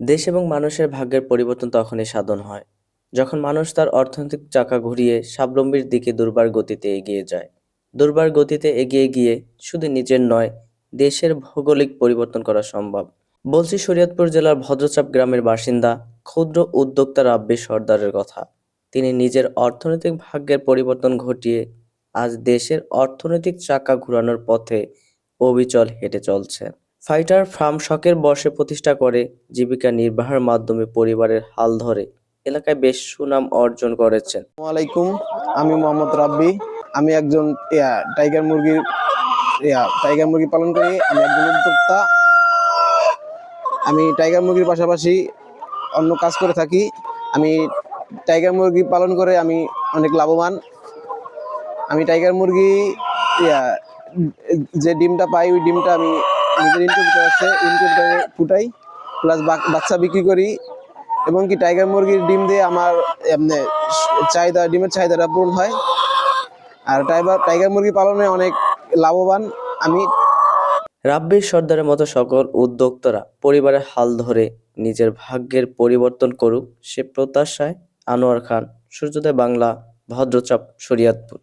দেশ এবং মানুষের ভাগ্যের পরিবর্তন তখনই সাধন হয় যখন মানুষ তার অর্থনৈতিক চাকা ঘুরিয়ে স্বাবলম্বীর দিকে দুর্বার গতিতে এগিয়ে যায়। দুর্বার গতিতে এগিয়ে গিয়ে শুধু নিজের নয়, দেশের ভৌগোলিক পরিবর্তন করা সম্ভব। বলছি শরীয়তপুর জেলার ভদ্রচাপ গ্রামের বাসিন্দা ক্ষুদ্র উদ্যোক্তা রাব্বি সর্দারের কথা। তিনি নিজের অর্থনৈতিক ভাগ্যের পরিবর্তন ঘটিয়ে আজ দেশের অর্থনৈতিক চাকা ঘোরানোর পথে অবিচল হেঁটে চলছে। ফাইটার ফার্ম শখের বশে প্রতিষ্ঠা করে জীবিকা নির্বাহের মাধ্যমে পরিবারের হাল ধরে এলাকায় বেশ সুনাম অর্জন করেছেন। আসসালামু আলাইকুম। আমি মোহাম্মদ রাব্বি। আমি একজন টাইগার মুরগি পালন করি। আমি একজন উদ্যোক্তা। আমি টাইগার মুরগির পাশাপাশি অন্য কাজ করে থাকি। আমি টাইগার মুরগি পালন করে আমি অনেক লাভবান। আমি টাইগার মুরগি যে ডিমটা পাই, ওই ডিমটা আমি নিজের ইনকিউবেটরে ফুটাই, প্লাস বাচ্চা বিক্রি করি। এবং কি টাইগার মুরগির ডিম দিয়ে আমার এমনি ডিমের চাহিদাটা পূরণ হয়। আর টাইগার মুরগি পালনে অনেক লাভবান আমি। রাব্বি সর্দারের মতো সকল উদ্যোক্তারা পরিবারের হাল ধরে নিজের ভাগ্যের পরিবর্তন করুক, সে প্রত্যাশায় আনোয়ার খান, সূর্যোদয় বাংলা, ভদ্রচাপ, শরীয়তপুর।